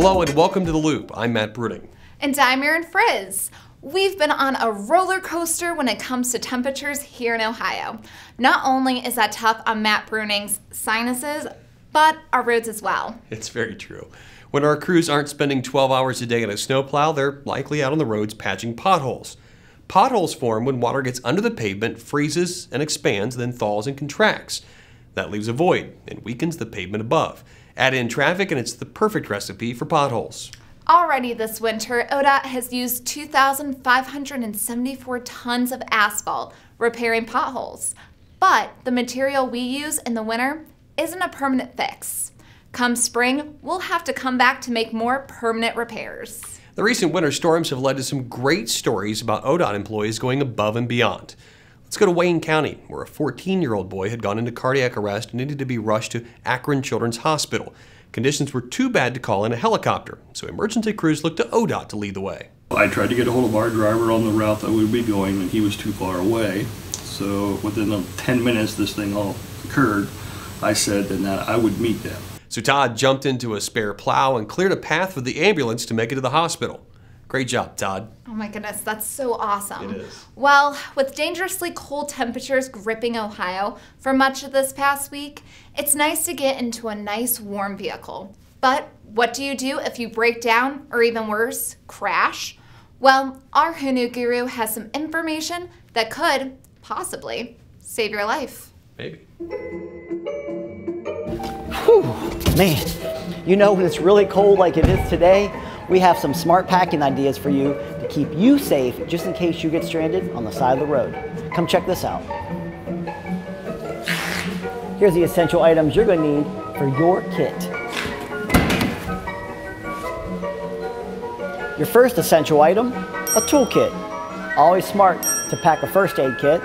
Hello and welcome to The Loop. I'm Matt Bruding. And I'm Erin Frizz. We've been on a roller coaster when it comes to temperatures here in Ohio. Not only is that tough on Matt Bruning's sinuses, but our roads as well. It's very true. When our crews aren't spending 12 hours a day in a snowplow, they're likely out on the roads patching potholes. Potholes form when water gets under the pavement, freezes and expands, then thaws and contracts. That leaves a void and weakens the pavement above. Add in traffic and it's the perfect recipe for potholes. Already this winter, ODOT has used 2,574 tons of asphalt repairing potholes. But the material we use in the winter isn't a permanent fix. Come spring, we'll have to come back to make more permanent repairs. The recent winter storms have led to some great stories about ODOT employees going above and beyond. Let's go to Wayne County, where a 14-year-old boy had gone into cardiac arrest and needed to be rushed to Akron Children's Hospital. Conditions were too bad to call in a helicopter, so emergency crews looked to ODOT to lead the way. I tried to get a hold of our driver on the route that we would be going, and he was too far away. So within 10 minutes this thing all occurred, I said that I would meet them. So Todd jumped into a spare plow and cleared a path for the ambulance to make it to the hospital. Great job, Todd. Oh my goodness, that's so awesome. It is. Well, with dangerously cold temperatures gripping Ohio for much of this past week, it's nice to get into a nice warm vehicle. But what do you do if you break down, or even worse, crash? Well, our Who Knew Guru has some information that could, possibly, save your life. Maybe. Whew, man, you know when it's really cold like it is today, we have some smart packing ideas for you to keep you safe just in case you get stranded on the side of the road. Come check this out. Here's the essential items you're going to need for your kit. Your first essential item, a toolkit. Always smart to pack a first aid kit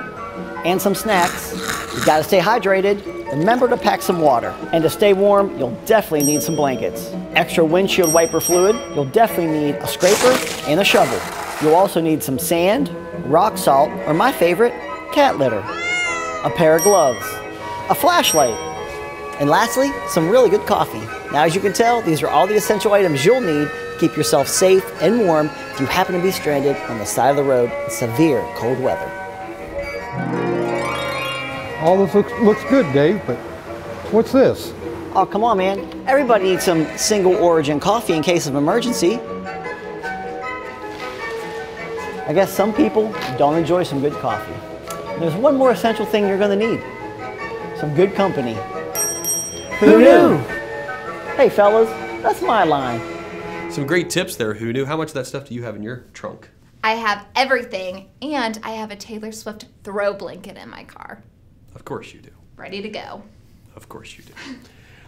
and some snacks. You gotta stay hydrated. Remember to pack some water. And to stay warm, you'll definitely need some blankets. Extra windshield wiper fluid, you'll definitely need a scraper and a shovel. You'll also need some sand, rock salt, or my favorite, cat litter. A pair of gloves, a flashlight, and lastly, some really good coffee. Now as you can tell, these are all the essential items you'll need to keep yourself safe and warm if you happen to be stranded on the side of the road in severe cold weather. All this looks good, Dave, but what's this? Oh, come on, man. Everybody needs some single origin coffee in case of emergency. I guess some people don't enjoy some good coffee. And there's one more essential thing you're gonna need. Some good company. Who knew? Hey fellas, that's my line. Some great tips there, Who Knew. How much of that stuff do you have in your trunk? I have everything, and I have a Taylor Swift throw blanket in my car. Of course you do. Ready to go. Of course you do.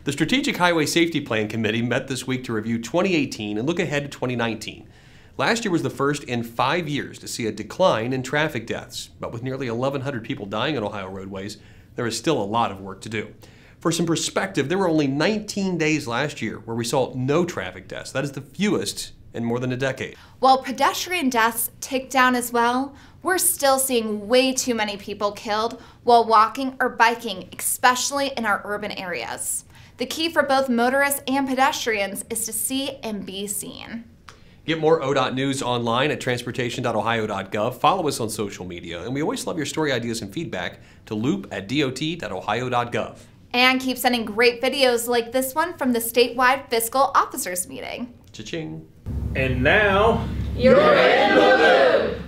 The Strategic Highway Safety Plan Committee met this week to review 2018 and look ahead to 2019. Last year was the first in 5 years to see a decline in traffic deaths, but with nearly 1,100 people dying on Ohio roadways, there is still a lot of work to do. For some perspective, there were only 19 days last year where we saw no traffic deaths. That is the fewest in more than a decade. While pedestrian deaths tick down as well, we're still seeing way too many people killed while walking or biking, especially in our urban areas. The key for both motorists and pedestrians is to see and be seen. Get more ODOT news online at transportation.ohio.gov. Follow us on social media, and we always love your story ideas and feedback to loop@dot.ohio.gov. And keep sending great videos like this one from the statewide fiscal officers meeting. Cha-ching. And now, you're in the loop!